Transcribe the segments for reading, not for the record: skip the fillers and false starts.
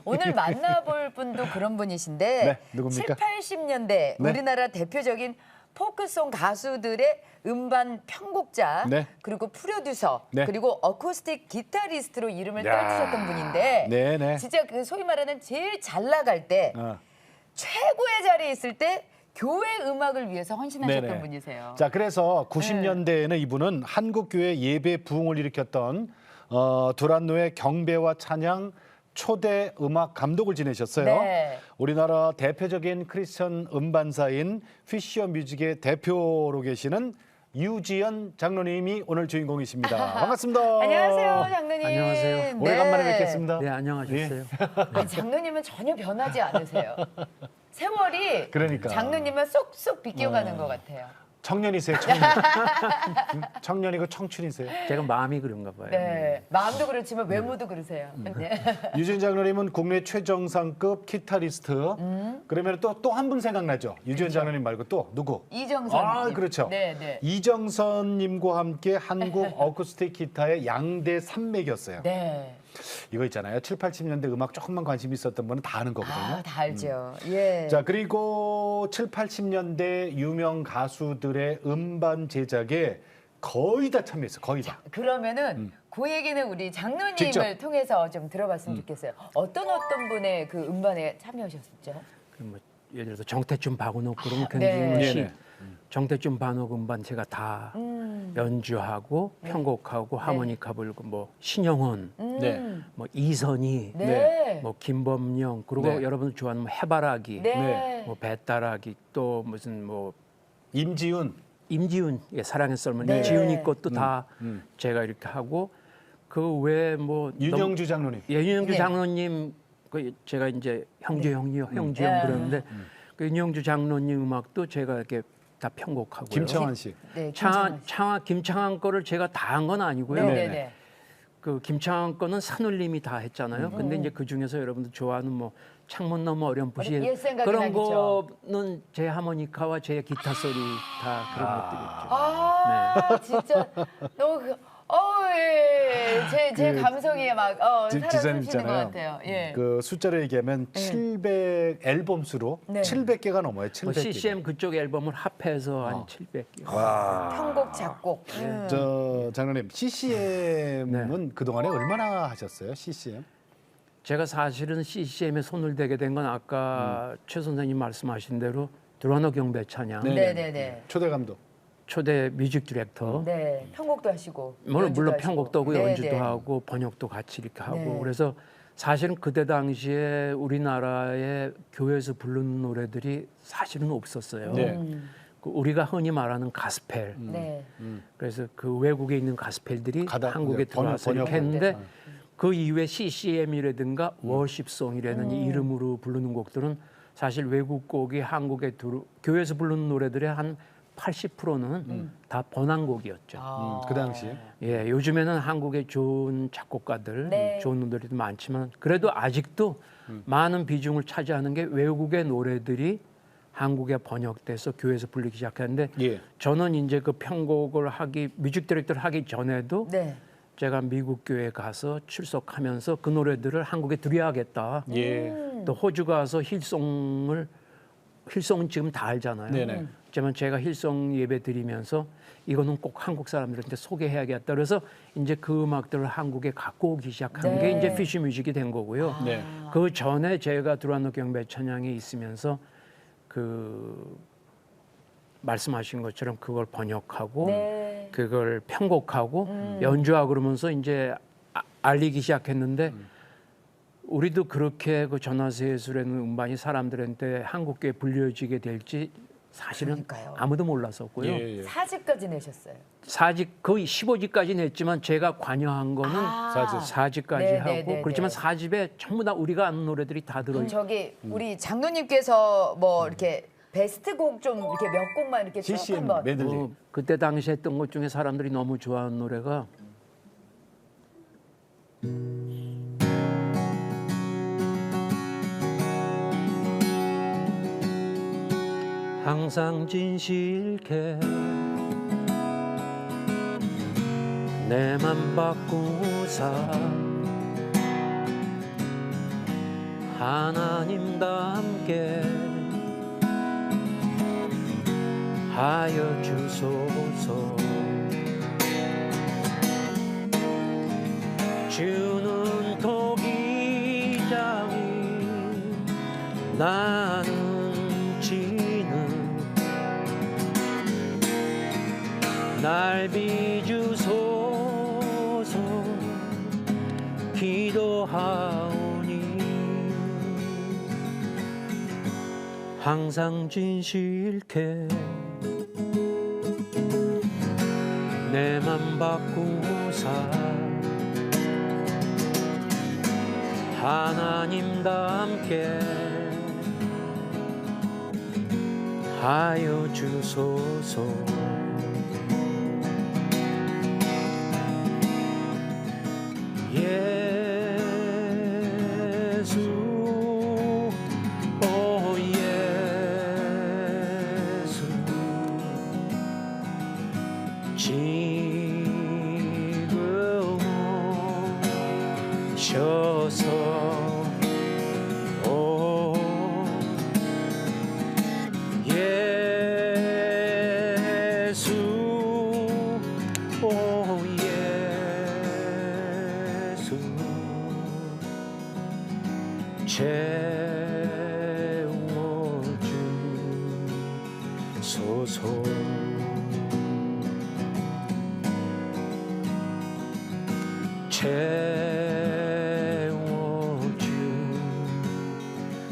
오늘 만나볼 분도 그런 분이신데 네, 누굽니까? 7, 80년대 네. 우리나라 대표적인 포크송 가수들의 음반 편곡자 네. 그리고 프로듀서 네. 그리고 어쿠스틱 기타리스트로 이름을 야. 떨치셨던 분인데 네네. 진짜 그 소위 말하는 제일 잘 나갈 때 어. 최고의 자리에 있을 때 교회 음악을 위해서 헌신하셨던 네네. 분이세요. 자, 그래서 90년대에는 이분은 한국교회 예배 부흥을 일으켰던 두란노의 경배와 찬양 초대 음악 감독을 지내셨어요. 네. 우리나라 대표적인 크리스천 음반사인 피셔 뮤직의 대표로 계시는 유지연 장로님이 오늘 주인공이십니다. 반갑습니다. 안녕하세요, 장로님. 안녕하세요. 오래간만에 뵙겠습니다. 네, 안녕하셨어요. 아니, 장로님은 전혀 변하지 않으세요. 세월이 그러니까. 장로님은 쏙쏙 비껴가는 것 같아요. 청년이세요, 청년. 청년이고 청춘이세요. 제가 마음이 그런가 봐요. 네, 마음도 그렇지만 외모도 그러세요. 네. 유지연 장로님은 국내 최정상급 기타리스트. 그러면 또 한 분 생각나죠? 유지연 장로님 말고 또 누구? 이정선. 아, 그렇죠. 네, 네. 이정선님과 함께 한국 어쿠스틱 기타의 양대 산맥이었어요. 네. 이거 있잖아요. 7, 80년대 음악 조금만 관심 있었던 분은 다 아는 거거든요. 아, 다 알죠. 예. 자, 그리고 7, 80년대 유명 가수들의 음반 제작에 거의 다 참여했어요. 거의 다. 그러면은 그 얘기는 우리 장로님을 직접. 통해서 좀 들어봤으면 좋겠어요. 어떤 분의 그 음반에 참여하셨었죠? 뭐 예를 들어서 정태춘, 박은옥 그런 네. 굉장히 네네. 정태춘, 박은옥 음반 제가 다 연주하고 편곡하고 하모니카 불고 뭐 신영원, 네. 뭐 이선희, 네. 뭐 김범용 그리고 네. 여러분들 좋아하는 뭐 해바라기, 네. 뭐 배따라기 또 무슨 뭐 임지훈. 임지훈 사랑의 썰물 네. 지훈이 것도 다 제가 이렇게 하고 그 외에 뭐 윤영주 장로님. 윤영주 네. 장로님 그 제가 이제 형제 형이요 형제 형 네. 그러는데 그 윤영주 장로님 음악도 제가 이렇게 다 편곡하고요. 김창완 씨. 네. 김창완 거를 제가 다 한 건 아니고요. 네, 네네. 네, 네. 그 김창완 거는 산울림이 다 했잖아요. 근데 이제 그 중에서 여러분들 좋아하는 뭐 창문 너머 어렴풋이 옛 생각이 그런 나겠죠. 거는 제 하모니카와 제 기타 소리 다 그런 것들이 있죠. 아, 진짜 너무 예. 제 그 감성에 막 지사님 살아숨쉬는 것 있잖아요. 같아요. 예. 그 숫자로 얘기하면 700 앨범 수로 네. 700개가 넘어요. 뭐 700개. CCM 그쪽 앨범을 합해서 한 700개. 편곡 작곡. 저 장로님, CCM은 그동안에 얼마나 하셨어요? CCM? 제가 사실은 CCM에 손을 대게 된 건 아까 최 선생님 말씀하신 대로 두란노 경배 찬양 네네네. 초대 감독. 초대 뮤직 디렉터 네. 편곡도 하시고. 물론 연주도 하시고. 편곡도 하고 네, 연주도 네. 하고 번역도 같이 이렇게 하고 네. 그래서 사실은 그때 당시에 우리나라의 교회에서 부르는 노래들이 사실은 없었어요. 네. 그 우리가 흔히 말하는 가스펠. 네. 그래서 그 외국에 있는 가스펠들이 한국에 네, 번역, 들어와서 이렇게 번역. 했는데 그 이후에 CCM이라든가 워십송이라는 이름으로 부르는 곡들은 사실 외국 곡이 한국에 교회에서 부르는 노래들의 한 80%는 다 번안곡이었죠. 그 당시에. 예, 요즘에는 한국에 좋은 작곡가들, 네. 좋은 노래도 많지만 그래도 아직도 많은 비중을 차지하는 게 외국의 노래들이 한국에 번역돼서 교회에서 불리기 시작했는데 예. 저는 이제 그 편곡을 뮤직 디렉터를 하기 전에도 네. 제가 미국 교회에 가서 출석하면서 그 노래들을 한국에 드려야겠다. 예. 또 호주 가서 힐송은 지금 다 알잖아요. 네네. 하지만 제가 힐송 예배 드리면서 이거는 꼭 한국 사람들한테 소개해야겠다. 그래서 이제 그 음악들을 한국에 갖고 오기 시작한 네. 게 이제 피쉬 뮤직이 된 거고요. 네. 그 전에 제가 두란노 경배 찬양에 있으면서 그 말씀하신 것처럼 그걸 번역하고 네. 그걸 편곡하고 연주하고 그러면서 이제 알리기 시작했는데 우리도 그렇게 그 전화세 예술의 음반이 사람들한테 한국교에 불려지게 될지 사실은 그러니까요. 아무도 몰랐었고요. 예. 4집까지 내셨어요. 4집 거의 15집까지 냈지만 제가 관여한 거는 사집. 4집까지 네, 하고 네, 네, 그렇지만 네. 4집에 전부 다 우리가 아는 노래들이 다 들어있고 저기 우리 장로님께서 뭐 이렇게 베스트 곡 좀 이렇게 몇 곡만 이렇게 쭉 CCM 한번. 메들리. 그때 당시 했던 것 중에 사람들이 너무 좋아하는 노래가 항상 진실케 내 맘 바꾸사 하나님과 함께 하여 주소서. 주는 토기장이 나는 지는 날 비주소서. 기도하오니 항상 진실케 내 맘 바꾸사 하나님과 함께 하여 주소서. 예수 오 예수 지금 오셔서 오 예수 오 예수 채워주소서.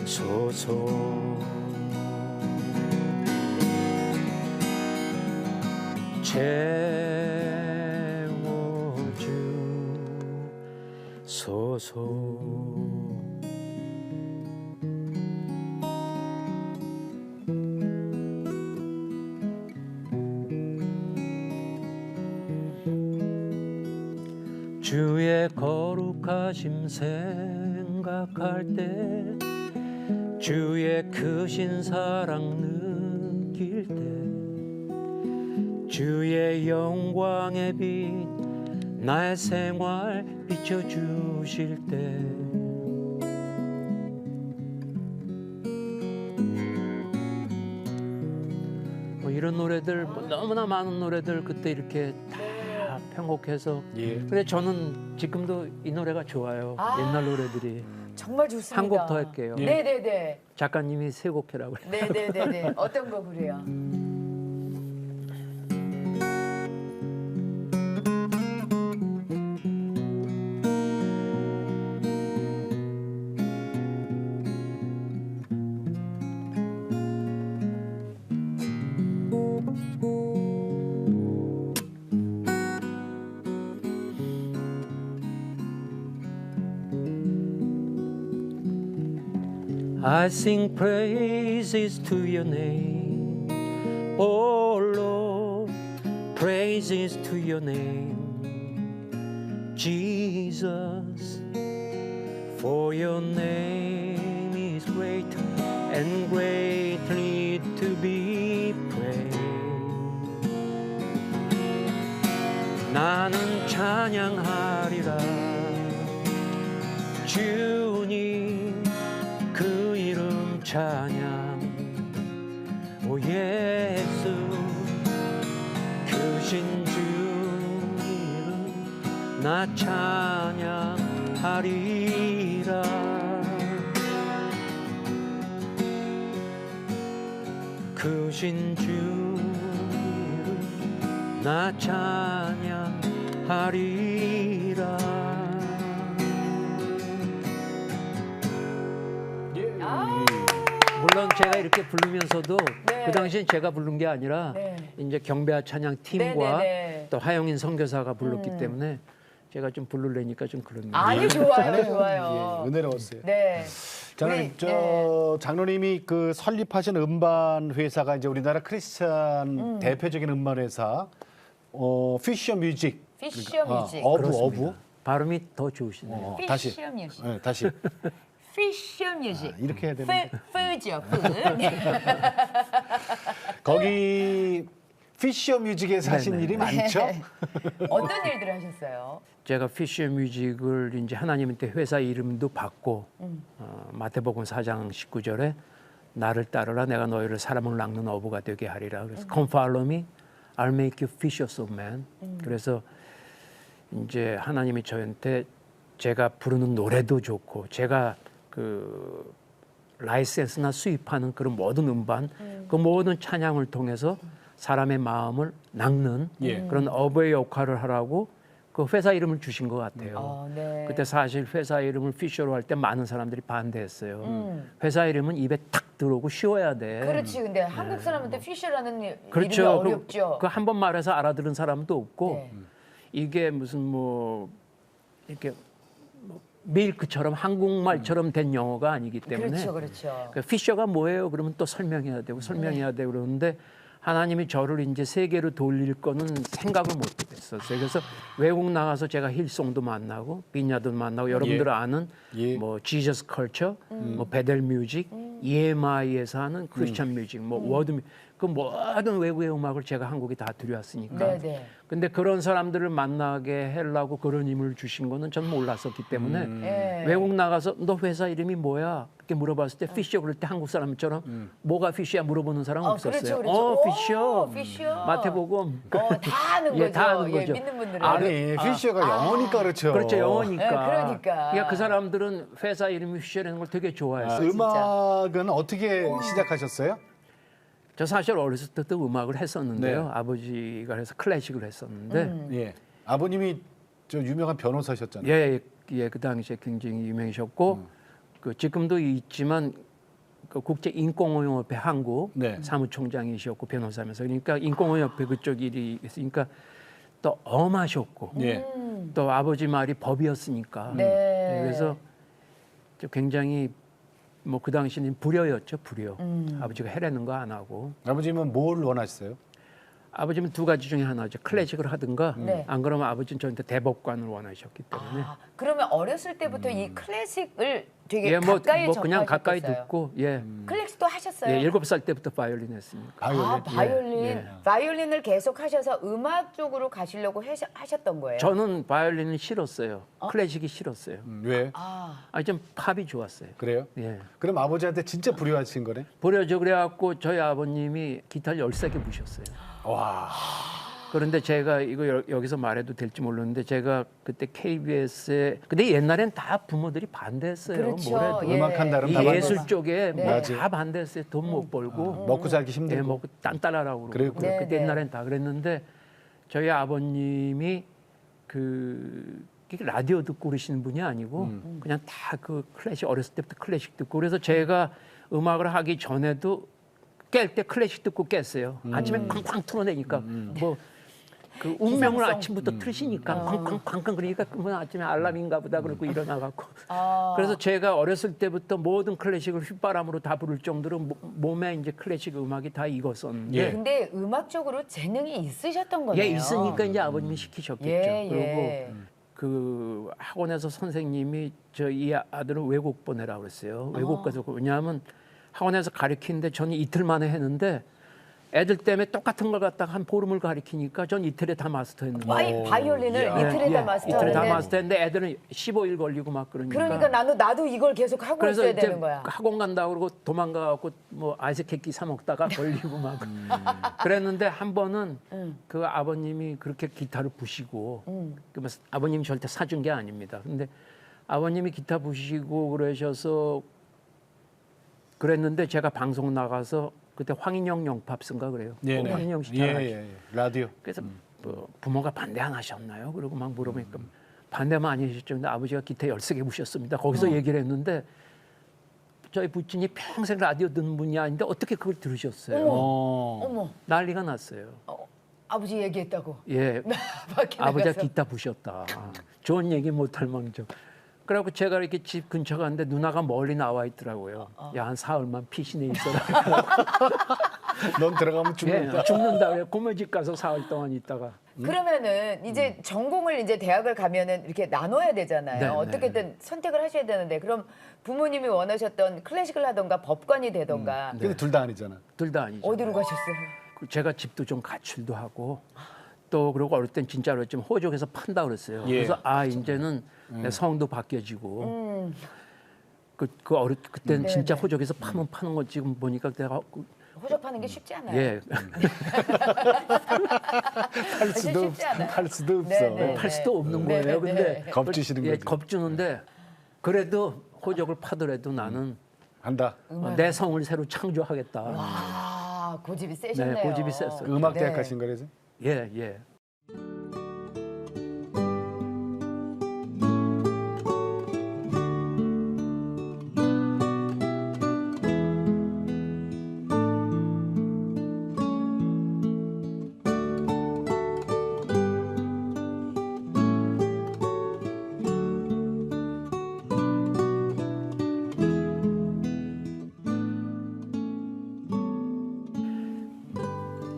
채워주소서. 채워주소서. 주의 거룩하심 생각할 때 주의 크신 사랑 느낄 때 주의 영광의 빛 나의 생활 비춰주실 때 뭐 이런 노래들 뭐 너무나 많은 노래들 그때 이렇게 다 편곡해서 예. 근데 저는 지금도 이 노래가 좋아요. 옛날 노래들이. 정말 좋습니다. 한 곡 더 할게요. 네네네. 작가님이 세 곡 해라고 그래요. 네네네네. 어떤 거 그래요? I sing praises to your name, oh Lord, praises to your name, Jesus, for your name is great and greatly to be praised. 나는 찬양하리라 주님 그 이름 찬양 오 예수 크신 주 이름 나 찬양하리라 크신 주 이름 나 찬양하리라. 물론 제가 이렇게 부르면서도 네. 그 당시엔 제가 부른 게 아니라 네. 이제 경배와 찬양 팀과 네네네. 또 하영인 선교사가 불렀기 때문에 제가 좀 부르려니까 좀 그럽니다. 아니 좋아요, 좋아요. 예, 은혜로웠어요. 네. 장로님, 우리, 장로님이 그 설립하신 음반 회사가 이제 우리나라 크리스찬 대표적인 음반 회사 피셔 뮤직. 피셔 뮤직. 어부. 발음이 더 좋으시네요. 다시. 피셔 뮤직. 네, 다시. 피셔 뮤직. 이렇게 해야 되는데. 프죠, 프. 거기 피셔 뮤직에서 하신 네네. 일이 많죠? 어떤 일들을 하셨어요? 제가 피쉬 뮤직을 이제 하나님한테 회사 이름도 받고 마태복음 4장 19절에 나를 따르라 내가 너희를 사람을 낚는 어부가 되게 하리라. 그래서 Come follow me, I'll make you fishers of men. 그래서 이제 하나님이 저한테 제가 부르는 노래도 좋고 제가 그 라이센스나 수입하는 그런 모든 음반, 그 모든 찬양을 통해서 사람의 마음을 낚는 예. 그런 어부의 역할을 하라고 그 회사 이름을 주신 것 같아요. 네. 그때 사실 회사 이름을 피셔로 할 때 많은 사람들이 반대했어요. 회사 이름은 입에 탁 들어오고 쉬워야 돼. 그렇지. 근데 한국 사람한테 피쉬라는 이름이 그렇죠. 어렵죠. 그 한 번 말해서 알아들은 사람도 없고 네. 이게 무슨 뭐 이렇게 뭐 밀크처럼 한국말처럼 된 영어가 아니기 때문에 그렇죠, 그렇죠. 그 피셔가 뭐예요? 그러면 또 설명해야 되고 설명해야 되고 그러는데 하나님이 저를 이제 세계로 돌릴 거는 생각을 못 했었어요. 그래서 외국 나가서 제가 힐송도 만나고 빈야도 만나고 여러분들 아는 예. 뭐 지저스 컬처, 뭐 베델 뮤직, EMI에서 하는 크리스천 뮤직, 뭐 워드 그 모든 외국의 음악을 제가 한국에 다 들여왔으니까. 네네. 근데 그런 사람들을 만나게 하려고 그런 힘을 주신 거는 전 몰랐었기 때문에 네. 외국 나가서 너 회사 이름이 뭐야? 이렇게 물어봤을 때 피셔 그럴 때 한국 사람처럼 뭐가 피셔야 물어보는 사람 없었어요. 그렇죠, 그렇죠. 피셔. 피셔. 마태복음. 다 아는 예, 거죠. 다 아는 예, 거죠. 믿는 분들은. 아니, 피셔가 영어니까 그렇죠. 그렇죠, 영어니까. 네, 그러니까. 그러니까 그 사람들은 회사 이름이 피셔라는 걸 되게 좋아했어요. 음악은 어떻게 시작하셨어요? 저 사실 어렸을 때도 음악을 했었는데요. 네. 아버지가 해서 클래식을 했었는데 예. 아버님이 저 유명한 변호사셨잖아요. 그 당시에 굉장히 유명하셨고 그 지금도 있지만 그 국제인권의협회 한국 네. 사무총장이셨고 변호사면서 그러니까 인권의협회 그쪽 일이 있으니까 또 엄하셨고 예. 또 아버지 말이 법이었으니까 네. 그래서 저 굉장히 뭐 그 당시는 불효였죠 불효. 아버지가 해라는 거 안 하고 아버님은 뭘 원하셨어요? 아버지는 두 가지 중에 하나죠. 클래식을 하든가 네. 안 그러면 아버지는 저한테 대법관을 원하셨기 때문에 그러면 어렸을 때부터 이 클래식을 되게 예, 뭐 가까이 그냥 가까이 접하셨겠어요? 듣고 예. 클래식도 하셨어요? 예, 7살 때부터 바이올린 했으니까. 바이올린. 예. 바이올린을 계속 하셔서 음악 쪽으로 가시려고 하셨던 거예요? 저는 바이올린은 싫었어요. 클래식이 싫었어요. 왜? 좀 팝이 좋았어요. 그래요? 예. 그럼 아버지한테 진짜 불효하신 거네? 버려져 그래갖고 저희 아버님이 기타를 13개 부셨어요. 와. 그런데 제가 이거 여기서 말해도 될지 모르는데 제가 그때 KBS에 근데 옛날엔 다 부모들이 반대했어요. 그렇죠. 뭐래도 예. 음악한다는 이 다 예술 반대했어. 쪽에 네. 뭐 맞아. 다 반대했어요. 돈 못 벌고 먹고 살기 힘들고. 예, 뭐 딴따라라고 그랬고. 그러고 네, 그때 네. 옛날엔 다 그랬는데 저희 아버님이 그 라디오 듣고 그러시는 분이 아니고 그냥 다 그 클래식 어렸을 때부터 클래식 듣고 그래서 제가 음악을 하기 전에도 깰 때 클래식 듣고 깼어요. 아침에 쾅쾅 틀어내니까 뭐 그 운명을 기상성. 아침부터 틀으시니까 쾅쾅쾅쾅 그러니까 그러면 아침에 알람인가 보다 그러고 일어나갖고 아. 그래서 제가 어렸을 때부터 모든 클래식을 휘바람으로 다 부를 정도로 몸에 이제 클래식 음악이 다 익었었는데 예. 근데 음악적으로 재능이 있으셨던 거네요. 예 있으니까 이제 아버님이 시키셨겠죠. 예, 그리고 예. 그 학원에서 선생님이 저 이 아들을 외국 보내라고 그랬어요. 외국 가서 왜냐하면 학원에서 가르치는데 저는 이틀 만에 했는데 애들 때문에 똑같은 걸 갖다가 한 보름을 가르치니까 전 이틀에 다 마스터했는데 바이올린을 이틀에 다 마스터하는데 이틀에 다 마스터했는데 애들은 15일 걸리고 막 그러니까 나도 이걸 계속 하고 그래서 있어야 이제 되는 거야. 학원 간다고 그러고 도망가갖고 뭐 아이스케이크 사 먹다가 걸리고 막 그랬는데 한 번은 그 아버님이 그렇게 기타를 부시고 그 뭐 아버님이 절대 사준 게 아닙니다. 근데 아버님이 기타 부시고 그러셔서 그랬는데 제가 방송 나가서 그때 황인영 영팝스인가 그래요. 네네. 황인영 씨 예, 잘 예, 예. 라디오. 그래서 뭐 부모가 반대 안 하셨나요? 그리고 막 물어보니까 반대만 아니셨죠. 근데 아버지가 기타 13개 부셨습니다. 거기서 얘기를 했는데 저희 부친이 평생 라디오 듣는 분이 아닌데 어떻게 그걸 들으셨어요? 어머, 난리가 났어요. 아버지 얘기했다고. 예, 밖에 아버지가 나가서. 기타 부셨다. 좋은 얘기 못할 망정. 그래갖고 제가 이렇게 집 근처 갔는데 누나가 멀리 나와 있더라고요. 야, 한 사흘만 피신해 있어라. 넌 들어가면 죽는다. 예, 죽는다. 그래. 고모 집 가서 사흘 동안 있다가. 그러면은 이제 전공을 이제 대학을 가면은 이렇게 나눠야 되잖아요. 네, 어떻게든 선택을 하셔야 되는데 그럼 부모님이 원하셨던 클래식을 하던가 법관이 되던가 근데 둘 다 아니잖아. 둘 다 아니죠. 어디로 가셨어요? 제가 집도 좀 가출도 하고 또 그리고 어릴 땐 진짜로 좀 호적에서 판다 그랬어요. 예. 그래서 이제는 내 성도 바뀌어지고 그때는 진짜 호적에서 파면 파는 거 지금 보니까 내가 호적 파는 게 쉽지 않아요. 예 쉽지 않아요. 팔 수도 없어. 네, 네. 팔 수도 없는 거예요. 네, 근데 네. 겁주시는 거지. 겁주는데 그래도 호적을 파더라도 나는 한다. 내 성을 새로 창조하겠다. 와, 고집이 세셨네요. 네, 고집이 셌어요. 그 음악 대학 네. 가신 거라서. 예 예.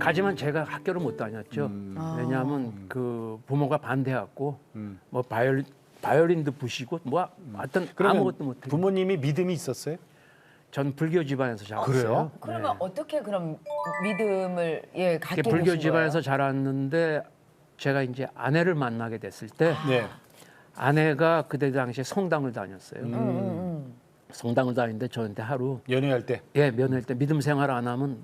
하지만 제가 학교를 못 다녔죠. 왜냐하면 그 부모가 반대했고 뭐 바이올린도 부시고 뭐 하여튼 그러면 아무것도 못해요. 부모님이 믿음이 있었어요? 전 불교 집안에서 자랐어요. 그래요? 그러면 어떻게 그럼 믿음을 갖게 이게 불교 되신 집안에서 거예요? 자랐는데 제가 이제 아내를 만나게 됐을 때 네. 아내가 그때 당시에 성당을 다녔어요. 성당을 다니는데 저한테 하루 연애할 때. 면회할 때 믿음 생활 안 하면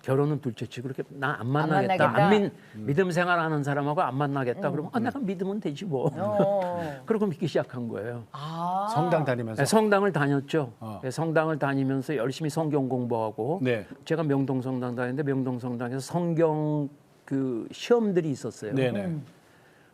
결혼은 둘째치고 그렇게 나 안 만나겠다? 만나겠다. 믿음 생활 하는 사람하고 안 만나겠다. 그러면 내가 믿으면 되지 뭐. 그러고 믿기 시작한 거예요. 성당 다니면서. 네, 성당을 다녔죠. 어. 네, 성당을 다니면서 열심히 성경 공부하고 네. 제가 명동 성당 다니는데 명동 성당에서 성경 그 시험들이 있었어요. 네네.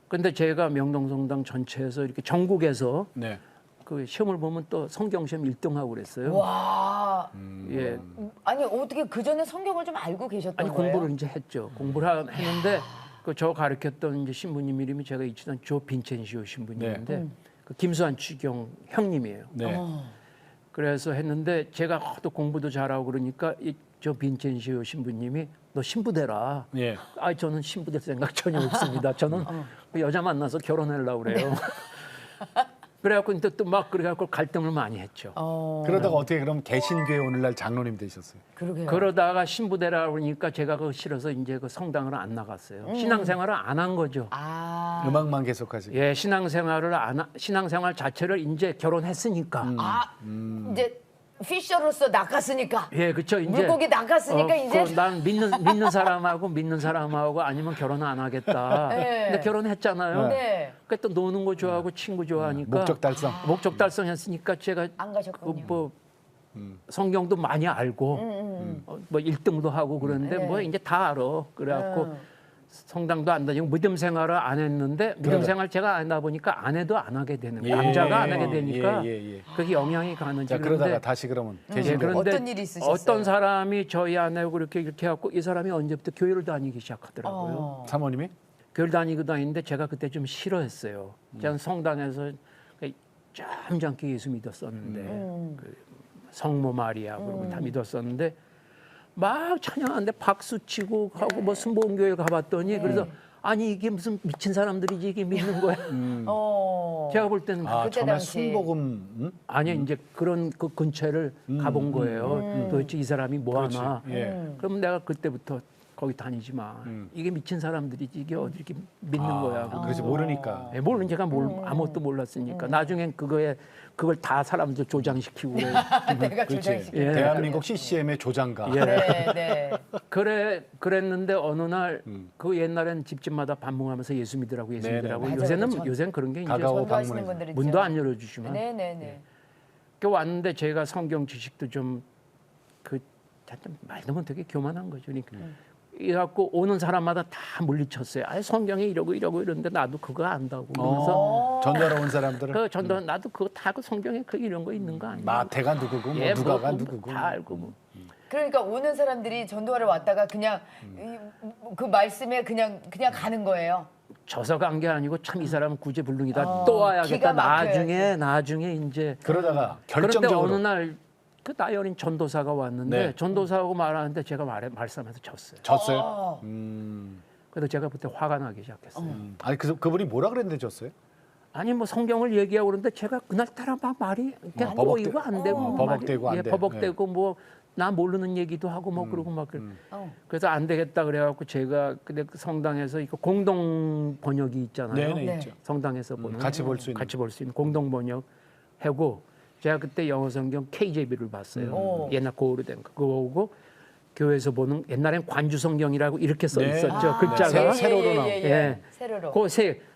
근데 제가 명동 성당 전체에서 이렇게 전국에서 네. 그 시험을 보면 또 성경 시험 1등하고 그랬어요. 와, 예. 아니 어떻게 그 전에 성경을 좀 알고 계셨던 아니 거예요? 공부를 이제 했죠. 공부를 했는데 그 저 가르쳤던 이제 신부님 이름이 제가 잊지던 조 빈첸시오 신부님인데 그 김수환 추경 형님이에요. 네. 그래서 했는데 제가 하도 공부도 잘하고 그러니까 저 빈첸시오 신부님이 너 신부 되라. 예. 저는 신부 될 생각 전혀 없습니다. 저는 그 여자 만나서 결혼하려고 그래요. 그래갖고 또 막 그래갖고 갈등을 많이 했죠. 그러다가 어떻게 그럼 개신교회 오늘날 장로님 되셨어요? 그러게요. 그러다가 신부 되라 그러니까 제가 그거 싫어서 이제 그 성당을 안 나갔어요. 신앙생활을 안 한 거죠. 음악만 계속하시고. 예, 신앙생활 자체를 이제 결혼했으니까. 이제 피셔로서 낚았으니까. 예, 그렇죠. 이제 물고기 낚았으니까 이제 난 믿는 사람하고 아니면 결혼 안 하겠다. 네. 근데 결혼했잖아요. 네. 그러니까 또 노는 거 좋아하고 친구 좋아하니까 목적 달성. 목적 달성했으니까 제가 안 가셨군요. 뭐 성경도 많이 알고 뭐 1등도 하고 그러는데 네. 뭐 이제 다 알아. 그래갖고 성당도 안 다니고 믿음 생활을 안 했는데 믿음 생활 제가 안 하다 보니까 아내도 안 하게 되는 거예요. 남자가 안 하게 되니까 예. 그게 영향이 가는지. 자, 그러다가 다시 그러면 개신교. 그런데 어떤 일이 있으셨어요? 어떤 사람이 저희 아내하고 이렇게 해갖고 이 사람이 언제부터 교회를 다니기 시작하더라고요. 사모님이? 교회를 다니는데 제가 그때 좀 싫어했어요. 저는 성당에서 점잖게 예수 믿었었는데 그 성모 마리아 그리고 다 믿었었는데 막 찬양하는데 박수 치고 하고 뭐 순복음교회 가봤더니 그래서 아니 이게 무슨 미친 사람들이지 이게 믿는 거야. 제가 볼 때는 아, 그때 처음에 당시. 순복음. 아니 이제 그런 그 근처를 가본 거예요. 도대체 이 사람이 뭐 하나. 예. 그럼 내가 그때부터 거기 다니지 마. 이게 미친 사람들이지 이게 어디 이렇게 믿는 거야. 그래서 모르니까. 예, 모르는 제가 아무것도 몰랐으니까 나중엔 그걸 다 사람들 조장시키고 그래요. 내가 그렇지. 조장시키. 예. 대한민국 CCM의 조장가. 예. 네. 그랬는데 어느 날 그 옛날엔 집집마다 반문하면서 예수 믿으라고 예수 네네. 믿으라고 맞아요. 요새는 그런 게 이제 가까워 전도하시는 방문해서. 분들이 문도 안 열어주지만 네네네. 그 왔는데 제가 성경 지식도 좀 말도 못하게 교만한 거죠. 그러니까 이래갖고 오는 사람마다 다 물리쳤어요. 성경이 이러고 이러는데 나도 그거 안다고 그러면서 전도하러 온 사람들은 그 전도 나도 그거 다 그 성경에 그 이런 거 있는 거 아니야? 마태가 누구고 뭐 누가가 누구고. 다 알고 뭐. 그러니까 오는 사람들이 전도하러 왔다가 그냥 그 말씀에 그냥 가는 거예요. 져서 간 게 아니고 참 이 사람은 구제불능이다. 또 와야겠다. 기가 막혀야지. 나중에 이제 그러다가 그런데 결정적으로 어느 날 그 나이 어린 전도사가 왔는데 네. 전도사하고 말하는데 제가 말씀해서 졌어요. 졌어요. 그래서 제가 그때 화가 나기 시작했어요. 아니 그분이 뭐라 그랬는데 졌어요? 아니 뭐 성경을 얘기하고 그러는데 제가 그날따라 막 말이 그냥 꼬이고 안 되고 버벅대고 안 예, 돼. 버벅대고 뭐 나 모르는 얘기도 하고 뭐 그러고 막 그래서 안 되겠다 그래갖고 제가 근데 그 성당에서 이거 공동 번역이 있잖아요. 네네 네. 있죠. 성당에서 보는 같이 볼수 있는. 같이 볼 수 있는 공동 번역 하고 제가 그때 영어 성경 KJV를 봤어요. 옛날 그 오래된 거 그거 보고 교회에서 보는 옛날엔 관주 성경이라고 이렇게 써 네. 있었죠. 아, 글자가 세로로 나오고. 예. 세로로. 그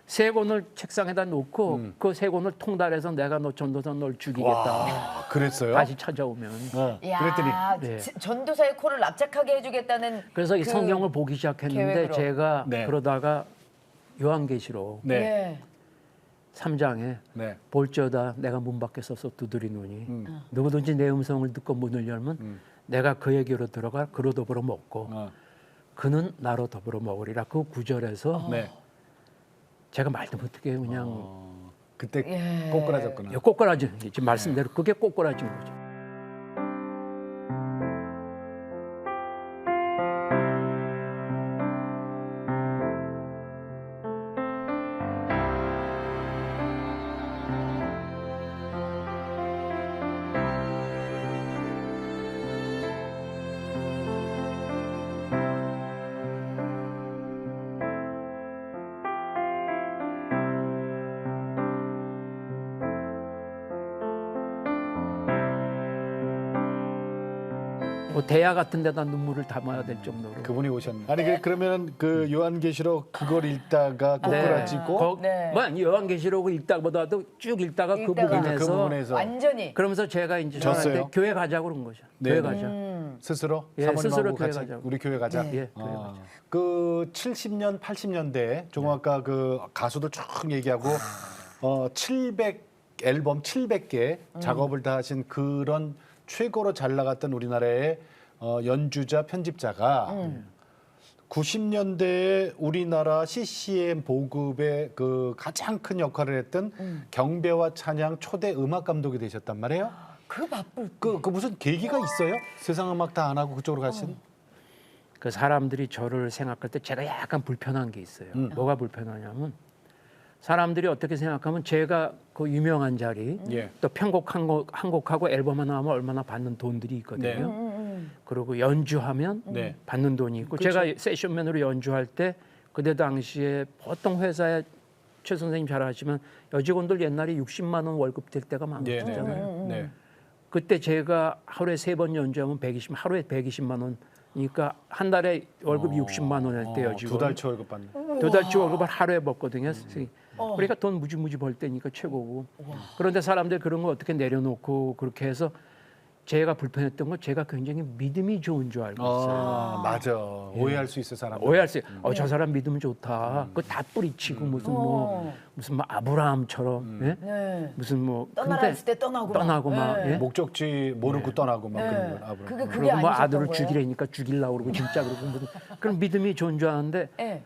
세 권을 책상에다 놓고 그 세 권을 통달해서 내가 너 전도선 널 죽이겠다. 와, 그랬어요? 다시 찾아오면. 야, 그랬더니 네. 전도사의 코를 납작하게 해주겠다는. 그래서 이 그 성경을 보기 시작했는데 계획으로. 제가 네. 그러다가 요한계시록 네. 예. 3장에 네. 볼지어다 내가 문 밖에 서서 두드리노니 누구든지 내 음성을 듣고 문을 열면 내가 그에게로 들어가 그로 더불어 먹고 어. 그는 나로 더불어 먹으리라. 그 구절에서 네. 제가 말도 못하게 그냥 그때 예. 꼬꾸라졌구나. 꼬꾸라지는 게 지금 말씀대로 그게 꼬꾸라진 거죠. 뭐 대야 같은 데다 눈물을 담아야 될 정도로. 그분이 오셨네. 아니 그러면 그 요한계시록 그걸 읽다가 꼬꾸라지고 거- 네. 뭐 요한계시록을 읽다보다도 쭉 읽다가 그 읽다가. 부분에서 그 부분에서 완전히. 그러면서 제가 이제 졌어요? 저한테 교회 가자고 그런 거죠. 네. 교회 가자. 스스로 예, 사모님하고 스스로 교회 같이 가자고. 우리 교회 가자. 예, 교회 아. 그 70년 80년대 조금 아까 그 가수들 쭉 얘기하고 700 앨범 700개 작업을 다 하신 그런 최고로 잘 나갔던 우리나라의 연주자 편집자가 90년대에 우리나라 CCM 보급의 그 가장 큰 역할을 했던 경배와 찬양 초대 음악 감독이 되셨단 말이에요. 그 바쁠. 그 무슨 계기가 있어요? 세상 음악 다 안 하고 그쪽으로 가신? 그 사람들이 저를 생각할 때 제가 약간 불편한 게 있어요. 뭐가 불편하냐면 사람들이 어떻게 생각하면 제가 그 유명한 자리 예. 또 편곡 한 곡하고 앨범 하나 하면 얼마나 받는 돈들이 있거든요. 그리고 연주하면 네. 받는 돈이 있고 제가 세션맨으로 연주할 때 그때 당시에 보통 회사에 최 선생님 잘 아시면 여직원들 옛날에 60만 원 월급 될 때가 네, 많았잖아요. 네, 네. 그때 제가 하루에 3번 연주하면 하루에 120만 원이니까 한 달에 월급이 60만 원일 때 여직원 2달치 월급 받는. 2달치 월급을 하루에 받거든요. 그러니까 돈 무지무지 벌 때니까 최고고. 그런데 사람들 그런 거 어떻게 내려놓고 그렇게 해서 제가 불편했던 건 제가 굉장히 믿음이 좋은 줄 알고 있어요. 맞아. 오해할 수 있어 사람. 오해할 수 있어요. 저 사람 믿음 좋다. 그거 다 뿌리치고 무슨 뭐 아브라함처럼 예? 네. 무슨 뭐 떠나라 근데 했을 때 떠나고 막. 떠나고 막 네. 예? 목적지 모르고 떠나고 막 네. 그런 거. 아브라함. 그게 그리고 뭐 아니셨던 아들을 거예요? 죽이려니까 죽이려고 그러고 진짜 그러고 무슨 그런 믿음이 좋은 줄 아는데 예.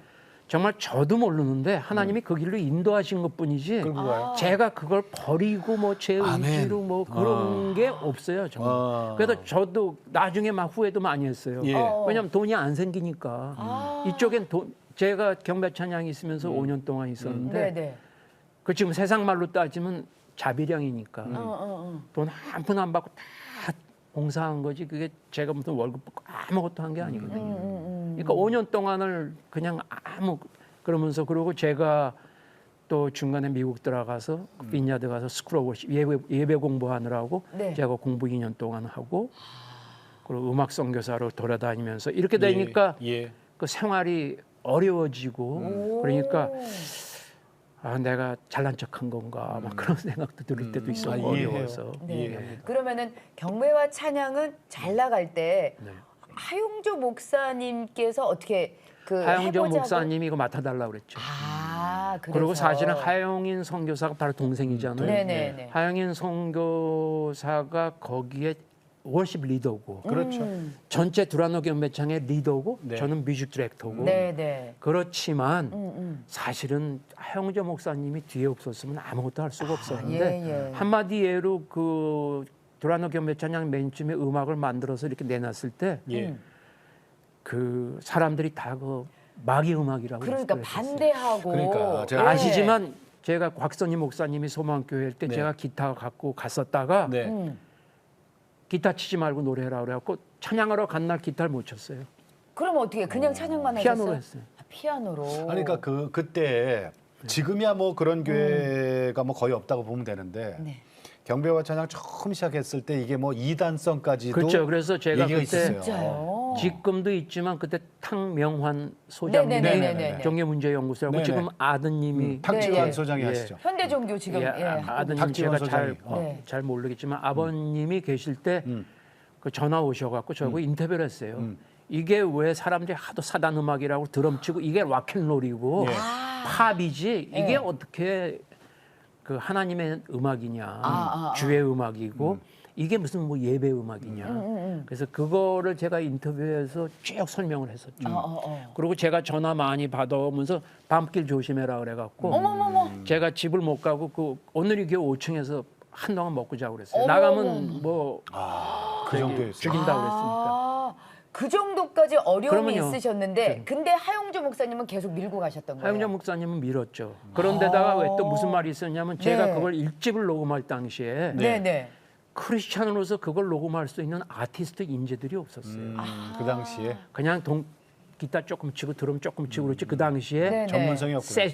정말 저도 모르는데 하나님이 그 길로 인도하신 것뿐이지 그런가요? 제가 그걸 버리고 뭐 제 아멘. 의지로 뭐 그런 게 없어요 정말. 그래서 저도 나중에 막 후회도 많이 했어요. 예. 왜냐하면 돈이 안 생기니까 이쪽엔 돈 제가 경배 찬양이 있으면서 5년 동안 있었는데 네네. 그 지금 세상 말로 따지면 자비량이니까 돈 한 푼 안 받고 다 봉사한 거지 그게 제가 무슨 월급 받고 아무것도 한 게 아니거든요. 그러니까 5년 동안을 그냥 그러면서 그러고 제가 또 중간에 미국 들어가서 빈야드 가서 스쿨 오브 워십 예배 공부하느라고 네. 제가 공부 2년 동안 하고 그리고 음악 선교사로 돌아다니면서 이렇게 되니까 예. 그 생활이 어려워지고 그러니까 내가 잘난 척한 건가 막 그런 생각도 들 때도 있었고 이해해요. 어려워서 네. 그러면은 경배와 찬양은 잘 나갈 때 네. 하용조 목사님께서 어떻게 그 하영정 해보자고- 목사님이 이거 맡아달라고 그랬죠. 그래서. 그리고 사실은 하영인 선교사가 바로 동생이잖아요. 네네네. 하영인 선교사가 거기에 월십 리더고 그렇죠. 전체 두라노 경배창의 리더고 네. 저는 뮤직 디렉터고 네네. 그렇지만 사실은 하영조 목사님이 뒤에 없었으면 아무것도 할 수가 없었는데 예. 한마디 예로 그 두라노 경배찬양 맨 처음에 음악을 만들어서 이렇게 내놨을 때 예. 그 사람들이 다 그 마귀 음악이라고 그러니까 그랬어요. 반대하고. 그러니까 제가 예. 아시지만 제가 곽선희 목사님이 소망교회일 때 네. 제가 기타 갖고 갔었다가 네. 기타 치지 말고 노래해라 그래갖고 찬양하러 간 날 기타를 못 쳤어요. 그럼 어떻게 그냥 찬양만 하셨어요? 피아노로 했어요. 아, 피아노로. 아니, 그러니까 그때 지금이야 뭐 그런 교회가 뭐 거의 없다고 보면 되는데 네. 경배와 찬양 처음 시작했을 때 이게 뭐 이단성까지도 그렇죠. 그래서 제가 얘기가 그때 있었어요. 진짜요? 직금도 있지만 그때 탕명환 소장님이 네네네네네. 종교문제연구소라고 네네. 지금 아드님이 탁지환 네. 소장이 예. 하시죠. 현대종교 지금 예, 하고 아드님 탁지원 제가 잘, 소장이. 네. 잘 모르겠지만 아버님이 계실 때 그 전화 오셔갖고 저하고 인터뷰를 했어요. 이게 왜 사람들이 하도 사단 음악이라고 드럼치고 이게 락앤롤이고 예. 팝이지 이게 네. 어떻게 그 하나님의 음악이냐 아. 주의 음악이고 이게 무슨 뭐 예배 음악이냐. 그래서 그거를 제가 인터뷰에서 쭉 설명을 했었죠. 그리고 제가 전화 많이 받아오면서 밤길 조심해라 그래갖고 어머머머. 제가 집을 못 가고 그 오늘이 교회 5층에서 한동안 먹고 자고 그랬어요. 어머, 나가면 뭐 그 정도였어요. 죽인다 그랬으니까. 아, 그 정도까지 어려움이 그러면요. 있으셨는데 근데 하용조 목사님은 계속 밀고 가셨던 거예요. 하영자 목사님은 밀었죠. 그런데다가 왜 또 무슨 말이 있었냐면 제가 네. 그걸 일집을 녹음할 당시에 네네. 크리스찬으로서 그걸 녹음할 수 있는 아티스트 인재들이 없었어요. 그 당시에 그냥 기타 조금 치고 드럼 조금 치고 그렇지 그 당시에 네네. 전문성이 없구나.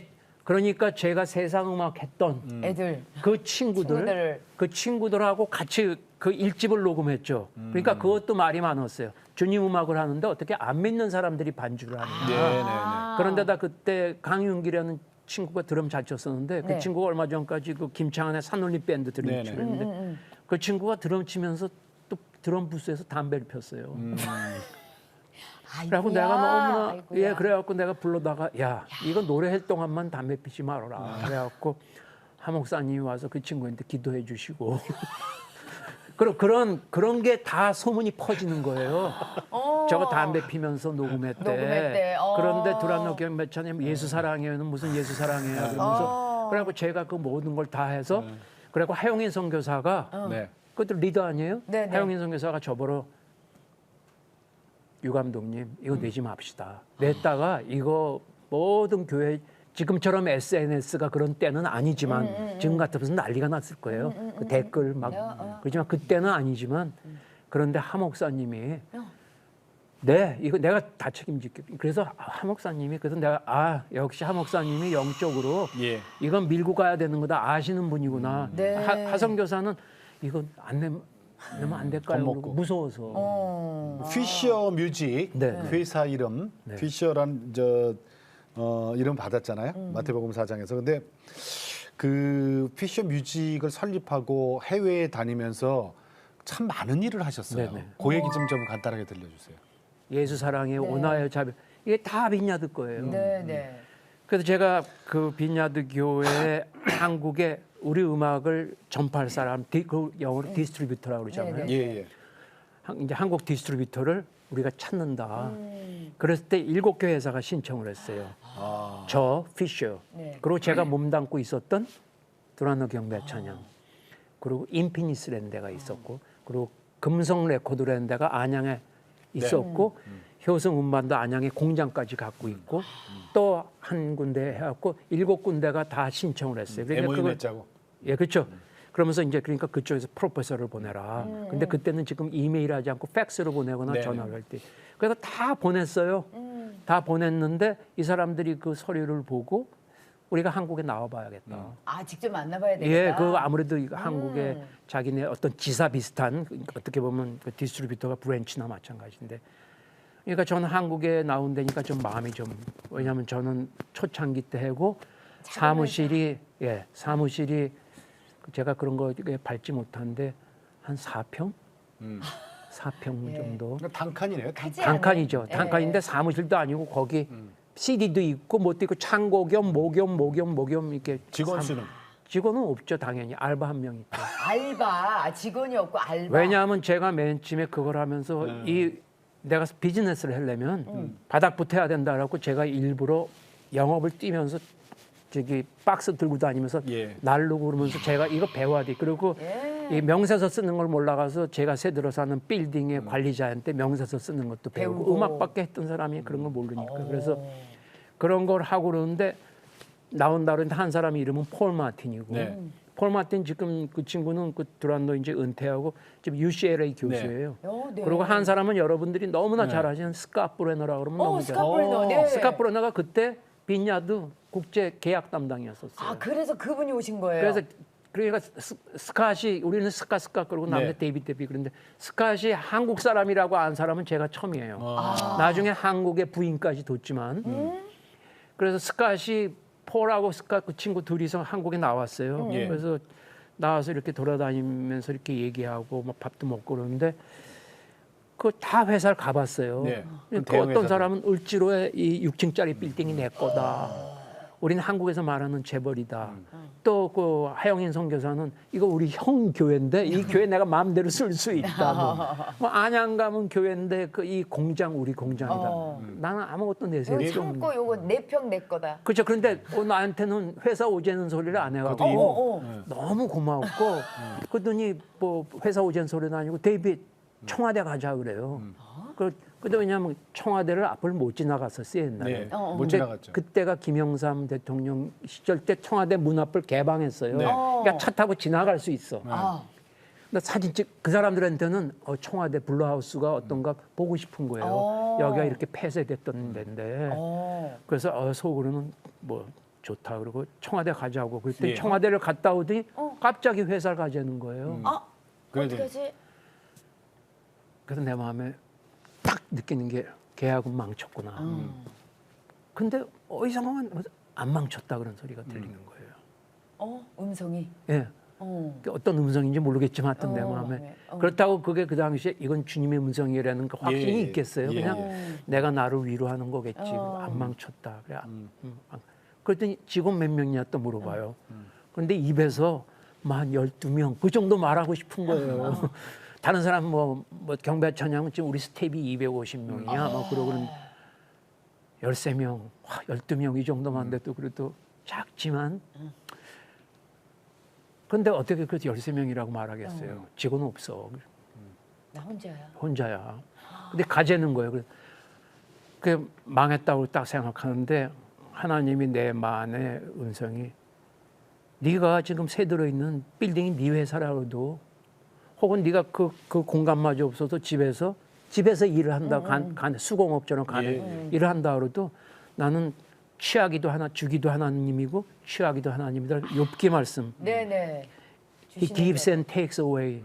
그러니까 제가 세상 음악 했던 애들. 그 친구들 그 친구들하고 같이 그 일집을 녹음했죠. 그러니까 그것도 말이 많았어요. 주님 음악을 하는데 어떻게 안 믿는 사람들이 반주를 하느냐. 네네네. 그런데다 그때 강윤기라는 친구가 드럼 잘 쳤었는데 그 네. 친구가 얼마 전까지 그 김창완의 산울림 밴드 드럼 네네. 치고 있는데 그 친구가 드럼 치면서 또 드럼 부스에서 담배를 폈어요. 그래갖고 내가 너무나 아이고야. 그래갖고 내가 불러다가 야 이거 노래할 동안만 담배 피지 말아라. 그래갖고 하 목사님이 와서 그 친구한테 기도해 주시고 그런 게 다 소문이 퍼지는 거예요. 저거 담배 피면서 녹음했대. 녹음했대. 그런데 두란노 경매차님 예수 사랑해요는 무슨 예수 사랑해요 그러면서 그래갖고 제가 그 모든 걸 다 해서 그래갖고 하용인 선교사가 네. 그것도 리더 아니에요? 네네. 하용인 선교사가 저보러 유 감독님 이거 내지 맙시다. 냈다가 이거 모든 교회 지금처럼 SNS가 그런 때는 아니지만 지금 같으면 난리가 났을 거예요. 그 댓글 막 그렇지만 그때는 아니지만 그런데 하 목사님이 네 이거 내가 다 책임질게. 그래서 하 목사님이 그래서 내가 역시 하 목사님이 영적으로 예. 이건 밀고 가야 되는 거다 아시는 분이구나. 네. 하성 교사는 이건 안 내면 안 될까요? 겁먹고. 그러고 무서워서. 피셔 뮤직 네. 회사 이름 피셔란 이름 받았잖아요. 마태복음 4장에서. 근데 그 피셔 뮤직을 설립하고 해외에 다니면서 참 많은 일을 하셨어요. 네네. 그 얘기 좀 간단하게 들려주세요. 예수 사랑해 오나요 자비 이게 다 빈야드 거예요. 네네. 그래서 제가 그 빈야드 교회 한국에 우리 음악을 전파할 사람 그 영어로 디스트리뷰터라고 그러잖아요. 네네. 예. 이제 한국 디스트리뷰터를 우리가 찾는다. 그랬을 때 7개 회사가 신청을 했어요. 저 피셔 네. 그리고 제가 몸담고 있었던 두란노 경배 찬양 그리고 인피니스라는 데가 있었고 그리고 금성 레코드라는 데가 안양에 있었고 효성 음반도 안양에 공장까지 갖고 있고 또 한 군데 해갖고 7군데가 다 신청을 했어요. MOU 맺자고. 예, 그렇죠. 그러면서 이제 그러니까 그쪽에서 프로페서를 보내라. 근데 그때는 지금 이메일하지 않고 팩스로 보내거나 네네. 전화를 할 때. 그래서 다 보냈어요. 다 보냈는데 이 사람들이 그 서류를 보고 우리가 한국에 나와봐야겠다. 직접 만나봐야 되겠다. 예, 그 아무래도 이거 한국에 자기네 어떤 지사 비슷한 어떻게 보면 그 디스트리뷰터가 브랜치나 마찬가지인데. 그러니까 저는 한국에 나온다니까 좀 마음이 좀 왜냐하면 저는 초창기 때 하고 사무실이 제가 그런 거 밟지 못하는데 한 4평? 4평 정도. 단칸이네요. 크지 단칸이죠. 않은. 단칸인데 사무실도 아니고 거기 CD도 있고 뭐 있고 창고 겸 모겸 이렇게 직원 수는 직원은 없죠 당연히 알바 한 명 있고. 알바 직원이 없고 알바. 왜냐하면 제가 맨 처음에 그걸 하면서 내가 비즈니스를 하려면 바닥부터 해야 된다라고 제가 일부러 영업을 뛰면서 저기 박스 들고 다니면서 예. 날르고 그러면서 제가 이거 배워야 돼. 그리고 이 명세서 쓰는 걸 몰라가서 제가 새 들어서 하는 빌딩의 관리자한테 명세서 쓰는 것도 배우고 배우고. 음악밖에 했던 사람이 그런 걸 모르니까 그래서 그런 걸 하고 그러는데 나온다 그랬는데 한 사람 이름은 폴 마틴이고 네. 폴 마틴 지금 그 친구는 그 두란노 이제 은퇴하고 지금 UCLA 교수예요. 네. 그리고 한 사람은 여러분들이 너무나 네. 잘 아시는 스캇 브레너라고 그러면 너무 잘. 스캇 브레너. 네. 스캇 브레너가 그때 빈야드 국제 계약 담당이었었어요. 아, 그래서 그분이 오신 거예요. 그래서 그러니까 스캇이 우리는 스캇 그러고 남자 네. 데이비드 그런데 스캇이 한국 사람이라고 안 사람은 제가 처음이에요. 나중에 한국의 부인까지 뒀지만 그래서 스캇이 폴하고 스캇 그 친구 둘이서 한국에 나왔어요. 예. 그래서 나와서 이렇게 돌아다니면서 이렇게 얘기하고 막 밥도 먹고 그러는데 그 다 회사를 가봤어요. 네. 그 대형 어떤 회사들. 사람은 을지로에 이 6층짜리 빌딩이 내 거다. 우리는 한국에서 말하는 재벌이다. 또 그 하영인 선교사는 이거 우리 형 교회인데 이 교회 내가 마음대로 쓸 수 있다. 뭐 안양 가면 교회인데 그 이 공장 우리 공장이다. 나는 아무것도 내세울 여기 수 없는. 창고 요거 내 평 내 거다. 그렇죠. 그런데 나한테는 회사 오자는 소리를 안 해가지고 너무 고마웠고 그러더니 뭐 회사 오자는 소리는 아니고 데이빗 청와대 가자 그래요. 근데 왜냐하면 청와대를 앞을 못 지나갔었어요 옛날에. 네. 못 근데 지나갔죠. 그때가 김영삼 대통령 시절 때 청와대 문 앞을 개방했어요. 네. 그러니까 차 타고 지나갈 수 있어. 아, 근데 사진 찍 그 사람들한테는 청와대 블루하우스가 어떤가 보고 싶은 거예요. 여기가 이렇게 폐쇄됐던 데인데. 그래서 속으로는 뭐 좋다 그러고 청와대 가자고 그랬더니 예. 청와대를 갔다 오더니 갑자기 회사를 가자는 거예요. 그래도 어떡하지? 그래서 내 마음에 딱 느끼는 게 계약은 망쳤구나. 근데 이상하면 안 망쳤다 그런 소리가 들리는 거예요. 음성이. 예. 어떤 음성인지 모르겠지만 하여튼 내 마음에 네. 그렇다고 그게 그 당시에 이건 주님의 음성이라는 그 확신이 예. 있겠어요. 예. 그냥 내가 나를 위로하는 거겠지. 안 망쳤다. 그래. 그랬더니 직원 몇 명이냐 또 물어봐요. 그런데 입에서 만 12명 그 정도 말하고 싶은 거예요. 다른 사람 뭐 경배천양은 지금 우리 스텝이 250명이야. 뭐 그러고는 13명, 와, 12명 이 정도만 돼도 그래도 작지만 근데 어떻게 그 13명이라고 말하겠어요. 직원 없어. 나 혼자야. 혼자야. 근데 가재는 거예요. 그 망했다고 딱 생각하는데 하나님이 내 마음의 음성이 네가 지금 새들어 있는 빌딩이 네 회사라고도 혹은 네가 그 공간마저 없어서 집에서 일을 한다 수공업처럼 가는 일을 한다 그래도 나는 취하기도 주기도 하나님이고 취하기도 하나님이다. 욥기 말씀. 네네. He gives and takes away.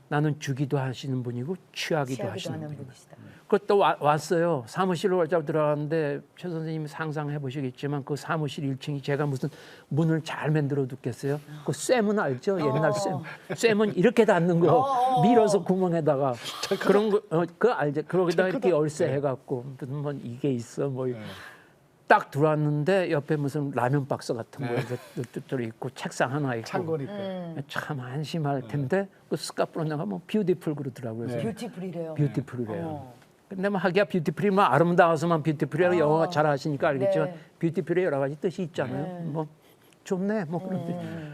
나는 주기도 하시는 분이고 취하기도 취하기도 하시는 하는 분이다. 분이시다. 그것도 왔어요. 사무실로 들어갔는데 최 선생님이 상상해 보시겠지만 그 사무실 1층이 제가 무슨 문을 잘 만들어 두겠어요. 그 쇠문 알죠? 옛날 쇠문 이렇게 닫는 거 밀어서 구멍에다가 그런 거 그거 알죠? 그러기다 이렇게 열쇠 해갖고 뭐 이게 있어 뭐. 딱 들어왔는데 옆에 무슨 라면 박스 같은 거 뚜뚜 있고 책상 하나 있고 창고니까. 참 안심할 텐데 그 스카프로나가 뭐 뷰티풀 그러더라고요. 그래서 뷰티풀이래요. 뷰티풀이래요. 근데 뭐 하기야 뷰티풀이면 아름다워서만 뷰티풀이라고 영어 잘 아시니까 알겠지만 뷰티풀이 여러 가지 뜻이 있잖아요. 뭐 좋네 뭐 그런데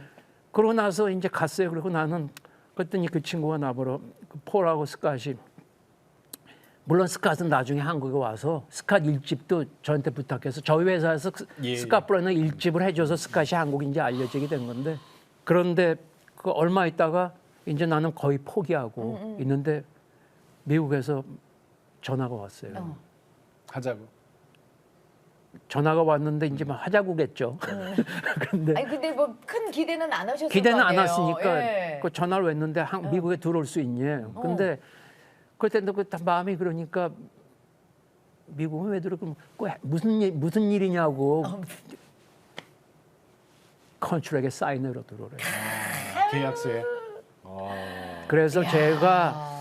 그러고 나서 이제 갔어요. 그리고 나는 그랬더니 그 친구가 나보러 그 폴하고 스캇이 물론 스캇은 나중에 한국에 와서 스캇 일집도 저한테 부탁해서 저희 회사에서 스캇 브레너 일집을 해줘서 스캇이 한국인지 알려지게 된 건데 그런데 그 얼마 있다가 이제 나는 거의 포기하고 있는데 미국에서 전화가 왔어요. 하자고. 전화가 왔는데 이제 막 하자고겠죠. 그런데 아니 근데 뭐 큰 기대는 안 하셨을 기대는 거 안 아니에요. 왔으니까 예. 그 전화를 했는데 미국에 들어올 수 있니? 근데 그때 그 마음이 그러니까 미국은 왜 들어? 그럼 무슨 일이냐고 컨트랙에 사인으로 들어오래. 계약서에. 그래서 제가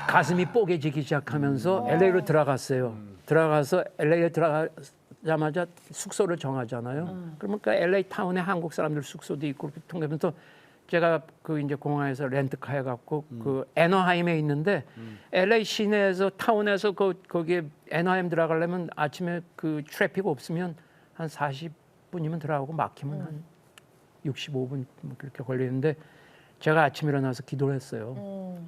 가슴이 뽀개지기 시작하면서 LA로 들어갔어요. 들어가서 LA에 들어가자마자 숙소를 정하잖아요. 그러니까 LA 타운에 한국 사람들 숙소도 있고 그렇게 통하면서 제가 그 이제 공항에서 렌트카 해갖고 그 애너하임에 있는데 LA 시내에서 타운에서 거기에 애너하임 들어가려면 아침에 그 트래픽 없으면 한 40분이면 들어가고 막히면 한 65분 뭐 그렇게 걸리는데 제가 아침에 일어나서 기도를 했어요.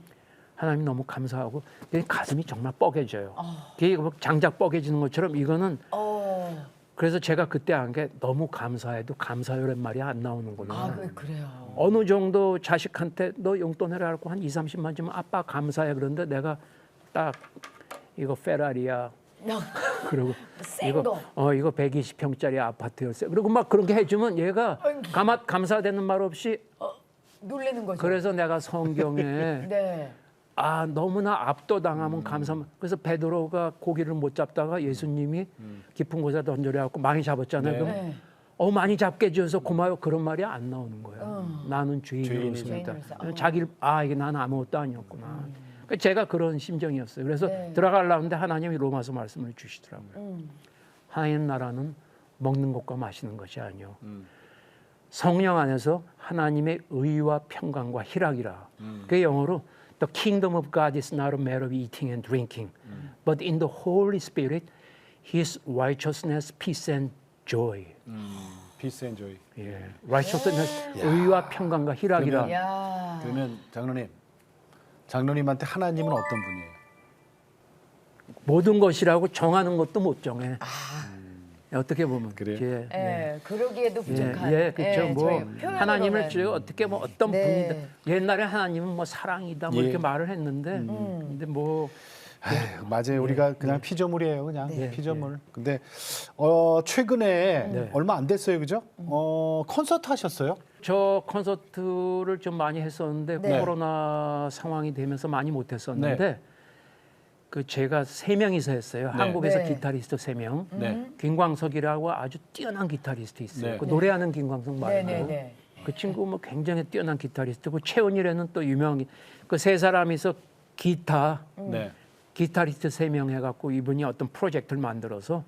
하나님 너무 감사하고 가슴이 정말 뻐개져요. 이게 장작 뻐개지는 것처럼 이거는 그래서 제가 그때 한 게 너무 감사해도 감사요란 말이 안 나오는구나. 아, 그래요. 어느 정도 자식한테 너 용돈 해라고 한 2, 30만 주면 아빠 감사해. 그런데 내가 딱 이거 페라리야. 그리고 센 이거 거. 이거 120평짜리 아파트 열쇠. 그리고 막 그런 게 해주면 얘가 감사되는 말 없이 놀래는 거죠. 그래서 내가 성경에 네. 너무나 압도당하면 감사만. 그래서 베드로가 고기를 못 잡다가 예수님이 깊은 곳에 던져려 갖고 많이 잡았잖아요. 네. 그럼 네. 많이 잡게 해줘서 고마워 그런 말이 안 나오는 거예요. 나는 죄인으로서입니다. 죄인으로서. 자기를 이게 나는 아무것도 아니었구나. 그러니까 제가 그런 심정이었어요. 그래서 네. 들어가려는데 하나님이 로마서 말씀을 주시더라고요. 하나님 나라는 먹는 것과 마시는 것이 아니요. 성령 안에서 하나님의 의와 평강과 희락이라. 그게 영어로 The kingdom of God is not a matter of eating and drinking, but in the Holy Spirit, His righteousness, peace and joy. Peace and joy. 예, righteousness, 의와 평강과 희락이라. 야. 그러면 장로님한테 하나님은 어떤 분이에요? 모든 것이라고 정하는 것도 못 정해. 어떻게 보면 그래요? 예, 예, 그러기에도 부족한. 그렇죠. 뭐 저희 표현으로는. 하나님을 저 어떻게 뭐 어떤 네. 분이다. 옛날에 하나님은 뭐 사랑이다 뭐 예. 이렇게 말을 했는데, 근데 뭐 아유, 맞아요. 우리가 그냥 피조물이에요. 그냥 네. 피조물. 근데 최근에 네. 얼마 안 됐어요, 그죠? 콘서트 하셨어요? 저 콘서트를 좀 많이 했었는데 네. 코로나 상황이 되면서 많이 못했었는데 그 제가 3명이서 했어요. 네. 한국에서 네. 기타리스트 3명. 네. 김광석이라고 아주 뛰어난 기타리스트 있어요. 네. 그 노래하는 김광석 말고 네네네. 그 친구 뭐 굉장히 뛰어난 기타리스트고 최은이라는 또 유명한 그 세 사람이서 네. 기타리스트 3명 해갖고 이분이 어떤 프로젝트를 만들어서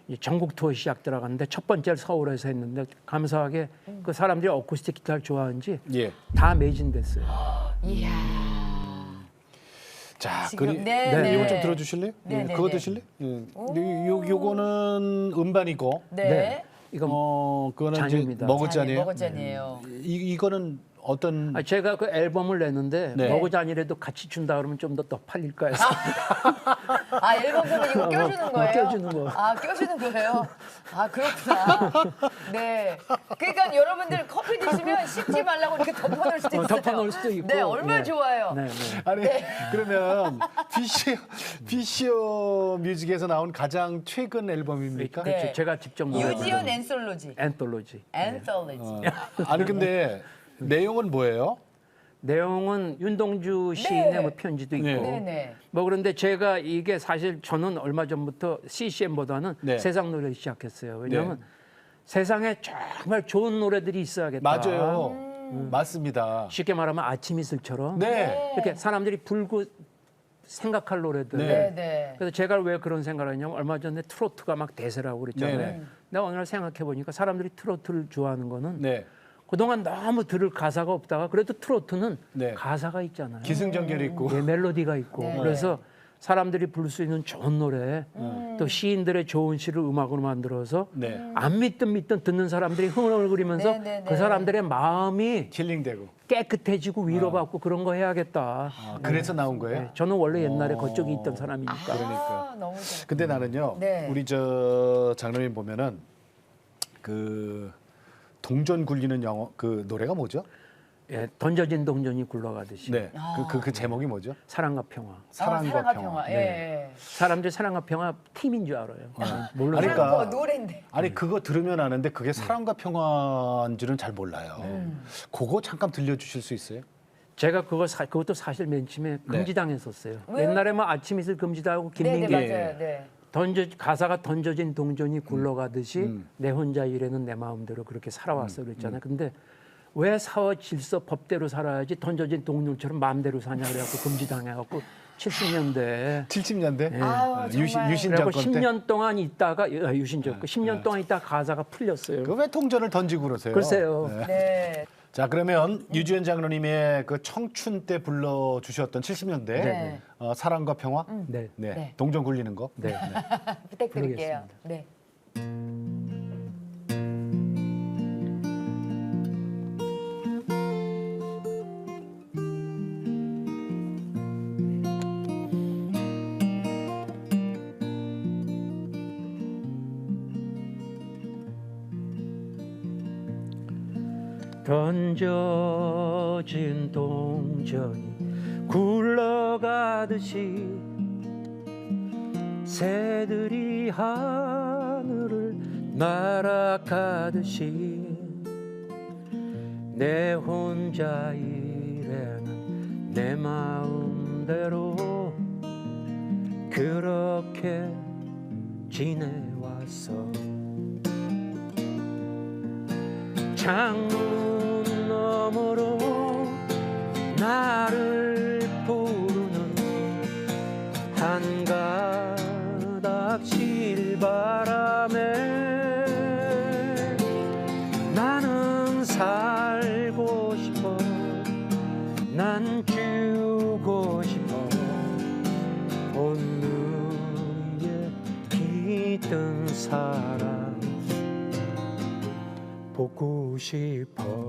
이제 전국 투어 시작 들어갔는데 첫 번째를 서울에서 했는데 감사하게 그 사람들이 어쿠스틱 기타를 좋아하는지 예. 다 매진됐어요. 이야. 자, 지금 네. 이거 좀 들어주실래요? 네, 네, 그거 네. 드실래요? 요거는 음반이고, 네. 이건 그거는 잔입니다. 머그잔이에요. 머그잔이에요. 이거는 어떤 제가 그 앨범을 냈는데 네. 머그잔이라도 같이 준다 그러면 좀 더 팔릴까 해서 아, 앨범 선물 이거 껴주는 거예요? 껴주는 거. 아, 껴주는 거예요? 아, 그렇구나. 네. 그러니까 여러분들 커피 드시면 씹지 말라고 이렇게 덮어놓을 수도 있어요. 덮어놓을 수도 있고. 네, 얼마나 네. 좋아요. 네, 네. 아니 그러면 피시오 뮤직에서 나온 가장 최근 앨범입니까? 네. 그렇죠. 제가 직접 유지연 앤솔로지. 앤톨로지. 앤솔로지. 아니 근데 내용은 뭐예요? 내용은 윤동주 시인의 뭐 편지도 있고. 네. 네네. 뭐 그런데 제가 이게 사실 저는 얼마 전부터 CCM보다는 네. 세상 노래를 시작했어요. 왜냐하면 세상에 정말 좋은 노래들이 있어야겠다. 맞아요. 맞습니다. 쉽게 말하면 아침 이슬처럼 네. 이렇게 사람들이 불고 생각할 노래들. 네. 네네. 그래서 제가 왜 그런 생각을 했냐면 얼마 전에 트로트가 막 대세라고 그랬잖아요. 네네. 내가 어느 날 생각해 보니까 사람들이 트로트를 좋아하는 거는 네. 그동안 너무 들을 가사가 없다가 그래도 트로트는 네. 가사가 있잖아요. 기승전결이 있고. 네, 멜로디가 있고 네. 그래서 사람들이 부를 수 있는 좋은 노래 또 시인들의 좋은 시를 음악으로 만들어서 네. 안 믿든 듣는 사람들이 흥얼거리면서 네, 네, 네. 그 사람들의 마음이 힐링되고. 깨끗해지고 위로받고 그런 거 해야겠다. 그래서 나온 거예요? 네, 저는 원래 옛날에 그쪽에 있던 사람이니까. 그러니까. 아, 너무 좋아. 근데 나는요. 네. 우리 저 장로님 보면은 그 동전 굴리는 영어 그 노래가 뭐죠? 예, 던져진 동전이 굴러가듯이 네. 그 제목이 뭐죠? 사랑과 평화. 사랑과 평화. 네. 예. 사람들이 사랑과 평화 팀인 줄 알아요. 몰라요. 아니, 그러니까- 그거 노래인데. 아니 그거 들으면 아는데 그게 사랑과 평화인 줄은 잘 몰라요. 그거 잠깐 들려주실 수 있어요? 제가 그것도 사실 맨 처음에 금지당했었어요. 왜요? 옛날에 뭐 아침 이슬 금지당하고 네네, 김민기 맞아요. 네. 가사가 던져진 동전이 굴러가듯이 내 혼자 일에는 내 마음대로 그렇게 살아왔어 그랬잖아요. 근데 왜 사회 질서 법대로 살아야지 던져진 동전처럼 마음대로 사냐 그래갖고 금지당해갖고 70년대 70년대 아유, 정말. 유신 그래갖고 정권 때. 10년 동안 있다가 유신적 10년 동안 있다가 가사가 풀렸어요. 그 왜 통전을 던지고 그러세요? 글쎄요. 네. 자 그러면 유지연 장로님의 그 청춘 때 불러 주셨던 70년대 네. 사랑과 평화, 네. 네. 네. 동전 굴리는 거. 네. 부탁드릴게요. 부르겠습니다. 네. 던져진 동전이 굴러가듯이 새들이 하늘을 날아가듯이 내 혼자 일에는 내 마음대로 그렇게 지내왔어. 창문 너머로 나를 부르는 한가닥 실바람에 나는 살고 싶어. 난 주고 싶어. 오늘 위에 깃든 사랑 보고 싶어.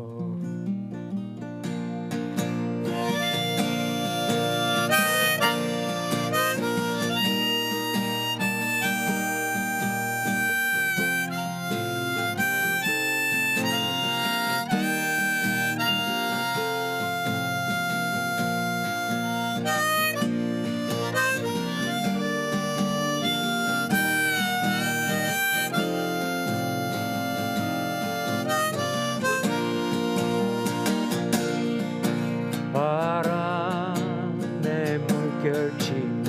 바람에 물결친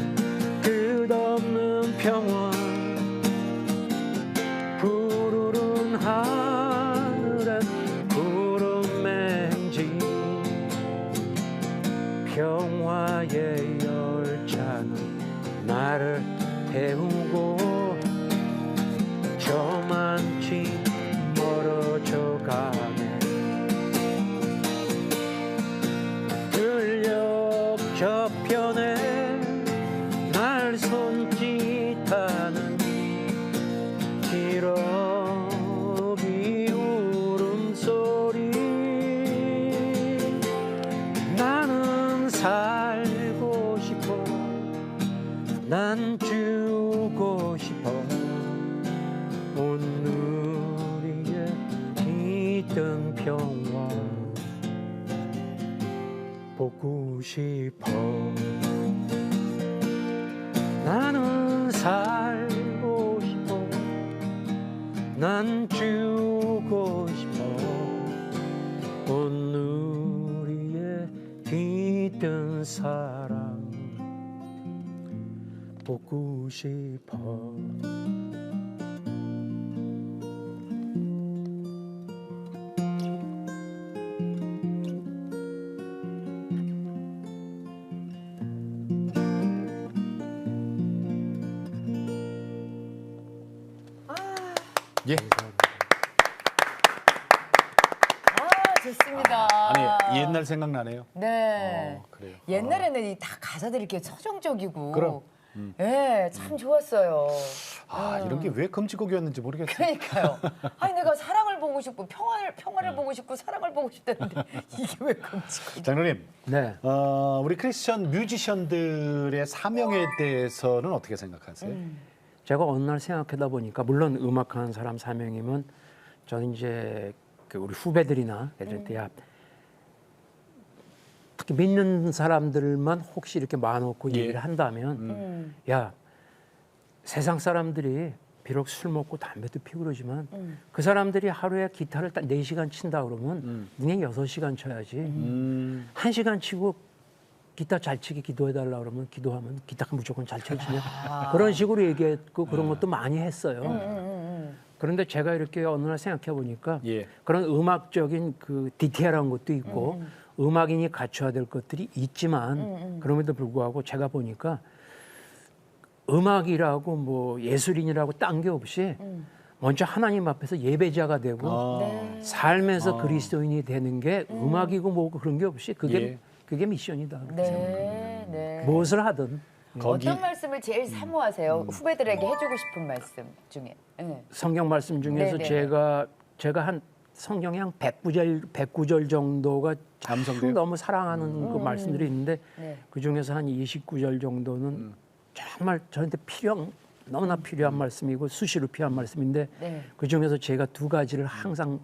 끝없는 평원 푸르른 하늘에 구름 맹지 평화의 열차는 나를 태우고 저만치 멀어져 가네. 들녘 저편에 날 손짓하는 기러기 울음소리 나는 살고 싶어. 난 주고 싶어. 오늘의 깃든 평화 보고 싶어. 나는 살고 싶어. 난 주고 싶어. 오늘의 깃든 사랑 보고 싶어. 예. 아, 좋습니다. 아니 옛날 생각나네요. 네. 그래요. 옛날에는 이 다 가사들이 이렇게 서정적이고. 그럼. 예, 참 좋았어요. 이런 게 왜 금지곡이었는지 모르겠어요. 그러니까요. 아니 내가 사랑을 보고 싶고 평화를 보고 싶고 사랑을 보고 싶다는데 이게 왜 금지곡? 장로님, 네. 우리 크리스천 뮤지션들의 사명에 대해서는 어떻게 생각하세요? 제가 어느 날 생각하다 보니까 물론 음악하는 사람 사명이면 저는 이제 그 우리 후배들이나 예를 들어 특히 믿는 사람들만 혹시 이렇게 마음놓고 예. 얘기를 한다면 야 세상 사람들이 비록 술 먹고 담배도 피우고 그러지만 그 사람들이 하루에 기타를 딱 4시간 친다 그러면 그냥 6시간 쳐야지 1시간 치고 기타 잘 치게 기도해달라 그러면 기도하면 기타가 무조건 잘 쳐지냐 그런 식으로 얘기했고 그런 것도 많이 했어요. 그런데 제가 이렇게 어느 날 생각해 보니까 예. 그런 음악적인 그 디테일한 것도 있고 음악인이 갖춰야 될 것들이 있지만 그럼에도 불구하고 제가 보니까 음악이라고 뭐 예술인이라고 딴 게 없이 먼저 하나님 앞에서 예배자가 되고 네. 삶에서 그리스도인이 되는 게 음악이고 뭐고 그런 게 없이 그게 예. 그게 미션이다. 네, 네. 무엇을 하든 거기 어떤 말씀을 제일 사모하세요? 후배들에게 해주고 싶은 말씀 중에. 네. 성경 말씀 중에서 네네. 제가 한 성경에 한 109절 정도가 참 암송돼요? 너무 사랑하는 그 말씀들이 있는데 네. 그 중에서 한 29절 정도는 정말 저한테 너무나 필요한 말씀이고 수시로 필요한 말씀인데 네. 그 중에서 제가 2가지를 항상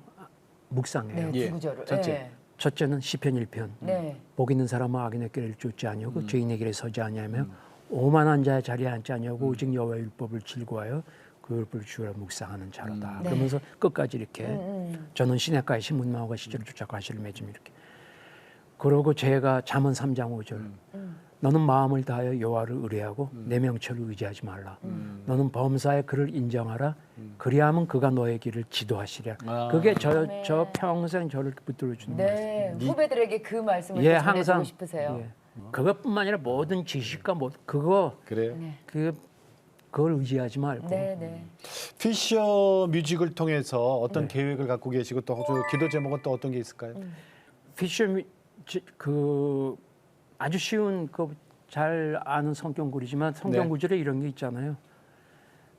묵상해요. 네, 예. 두 구절을. 전체. 네. 첫째는 시편 1편. 네. 복 있는 사람은 악인의 길을 쫓지 아니하고 죄인의 길에 서지 아니하며 오만한 자의 자리에 앉지 아니하고 오직 여호와의 율법을 즐거워하여 그 율법을 주라 묵상하는 자로다. 네. 그러면서 끝까지 이렇게 저는 시냇가에 신문나무가 시절을 쫓아 가시를 맺으며 이렇게. 그러고 제가 잠언 3장 5절. 너는 마음을 다하여 여호와를 의뢰하고 내 명철을 의지하지 말라. 너는 범사에 그를 인정하라. 그리하면 그가 너의 길을 지도하시랴. 아. 그게 네. 저 평생 저를 붙들어 주는 네. 후배들에게 그 말씀을 예, 또 전해주고 항상 싶으세요. 예. 그것뿐만 아니라 모든 지식과 그거 그래요. 네. 그걸 의지하지 말고 네, 네. 피셔 뮤직을 통해서 어떤 계획을 갖고 계시고 또 기도 제목은 또 어떤 게 있을까요? 피셔 그 아주 쉬운 그 잘 아는 성경 구리지만 성경 네. 구절에 이런 게 있잖아요.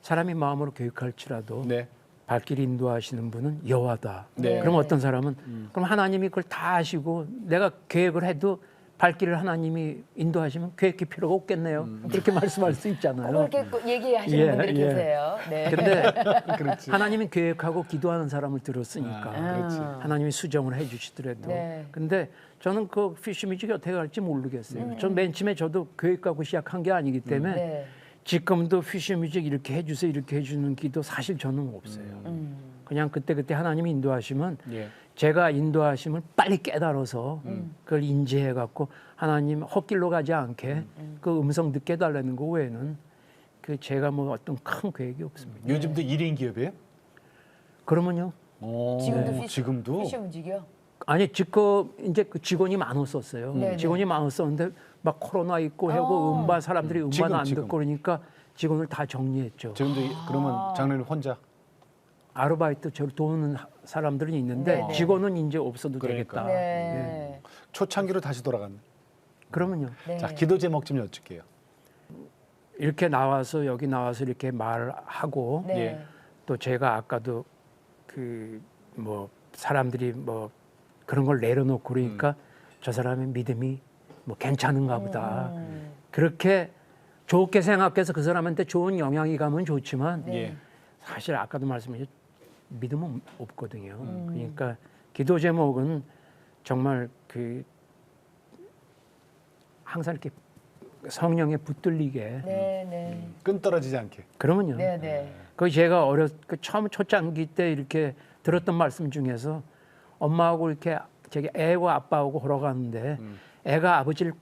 사람이 마음으로 계획할지라도 네. 발길 인도하시는 분은 여호와다. 네. 그럼 어떤 사람은 그럼 하나님이 그걸 다 아시고 내가 계획을 해도 발길을 하나님이 인도하시면 계획이 필요가 없겠네요. 그렇게 말씀할 수 있잖아요. 그렇게 꼭 얘기하시는 예, 분들이 예. 계세요. 네. 그런데 그렇지. 하나님이 계획하고 기도하는 사람을 들었으니까 그렇지. 하나님이 수정을 해주시더라도. 네. 근데 저는 그 피쉬뮤직이 어떻게 갈지 모르겠어요. 전 맨 처음에 저도 계획하고 시작한 게 아니기 때문에 네. 지금도 피쉬뮤직 이렇게 해주세요 이렇게 해주는 기도 사실 저는 없어요. 그냥 그때 하나님이 인도하시면 예. 제가 인도하심을 빨리 깨달아서 그걸 인지해 갖고 하나님 헛길로 가지 않게 그 음성 듣게 해달라는 거 외에는 그 제가 뭐 어떤 큰 계획이 없습니다. 요즘도 1인 기업이에요? 그러면요. 지금도 지금도? 피셔 뮤직이요? 아니 지금 이제 그 직원이 많았었어요. 네네. 직원이 많았었는데 막 코로나 있고 하고 음반 사람들이 음반 안 지금. 듣고 그러니까 직원을 다 정리했죠. 지금도 그러면 장로님 혼자? 아르바이트 저를 도우는 사람들은 있는데 네네. 직원은 이제 없어도 그러니까. 되겠다. 네. 초창기로 다시 돌아갔네. 그러면요. 네. 자, 기도 제목 좀 여쭐게요. 이렇게 나와서 여기 나와서 이렇게 말하고 네. 예. 또 제가 아까도 그 뭐 사람들이 뭐 그런 걸 내려놓고 그러니까 저 사람의 믿음이 뭐 괜찮은가 보다. 그렇게 좋게 생각해서 그 사람한테 좋은 영향이 가면 좋지만 예. 사실 아까도 말씀하셨 믿음은 없거든요. 그러니까 기도 제목은 정말 그 항상 이렇게 성령에 붙들리게 네, 네. 끈 떨어지지 않게. 그러면요. 네, 네. 그 제가 그 처음 초창기 때 이렇게 들었던 말씀 중에서 엄마하고 이렇게 저기 애하고 아빠하고 걸어가는데 애가 아버지를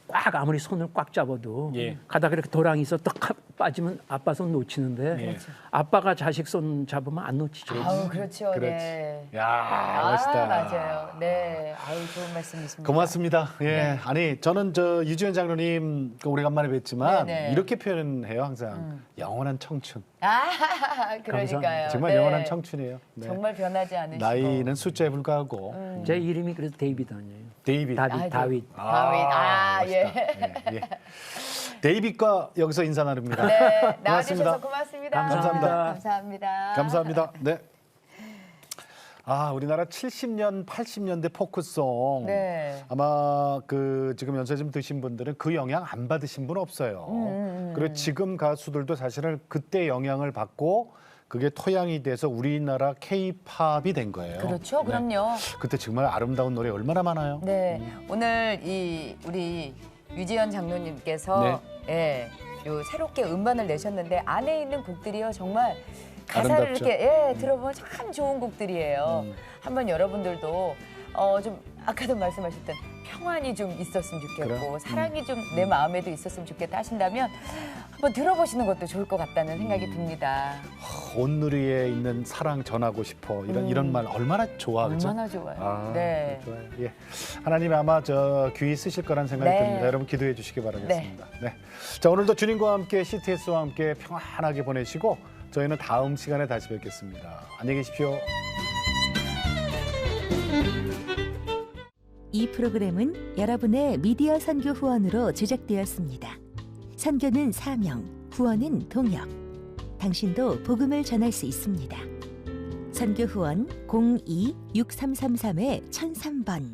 꽉 아무리 손을 꽉 잡아도 예. 가다가 이렇게 도랑이서 떡 빠지면 아빠 손 놓치는데 예. 아빠가 자식 손 잡으면 안 놓치죠. 아우, 그렇죠. 그렇지. 네. 야, 멋있다. 맞아요. 네. 아유, 좋은 말씀이십니다. 고맙습니다. 예, 네. 아니 저는 저 유지현 장로님 오래간만에 뵙지만 네네. 이렇게 표현해요 항상 영원한 청춘. 아, 그러니까요. 정말 네. 영원한 청춘이에요. 네. 정말 변하지 않으시고. 나이는 숫자에 불과하고 제 이름이 그래서 데이비드 아니에요. 데이빗. 다윗. 다윗. 아, 멋있다. 예, 예. 데이빗과 여기서 인사 나눕니다. 네, 고맙습니다. 나와주셔서 고맙습니다. 감사합니다. 감사합니다. 감사합니다. 네. 아, 우리나라 70년, 80년대 포크송. 네. 아마 그 지금 연세 좀 드신 분들은 그 영향 안 받으신 분 없어요. 그리고 지금 가수들도 사실은 그때 영향을 받고 그게 토양이 돼서 우리나라 K-팝이 된 거예요. 그렇죠, 네. 그럼요. 그때 정말 아름다운 노래 얼마나 많아요. 네, 오늘 우리 유지연 장로님께서 예, 요 새롭게 음반을 내셨는데 안에 있는 곡들이요 정말 가사를 아름답죠? 이렇게 들어보면 참 좋은 곡들이에요. 한번 여러분들도 좀 아까도 말씀하셨던 평안이 좀 있었으면 좋겠고 그래? 사랑이 좀 내 마음에도 있었으면 좋겠다 하신다면 한번 들어보시는 것도 좋을 것 같다는 생각이 듭니다. 온누리에 있는 사랑 전하고 싶어 이런 말 얼마나 좋아, 그렇죠? 얼마나 좋아요. 아, 네. 좋아요. 예. 하나님이 아마 저 귀히 쓰실 거란 생각이 네. 듭니다. 여러분 기도해 주시기 바라겠습니다. 네. 자, 오늘도 주님과 함께 CTS와 함께 평안하게 보내시고 저희는 다음 시간에 다시 뵙겠습니다. 안녕히 계십시오. 이 프로그램은 여러분의 미디어 선교 후원으로 제작되었습니다. 선교는 사명, 후원은 동역. 당신도 복음을 전할 수 있습니다. 선교 후원 02-6333-1003번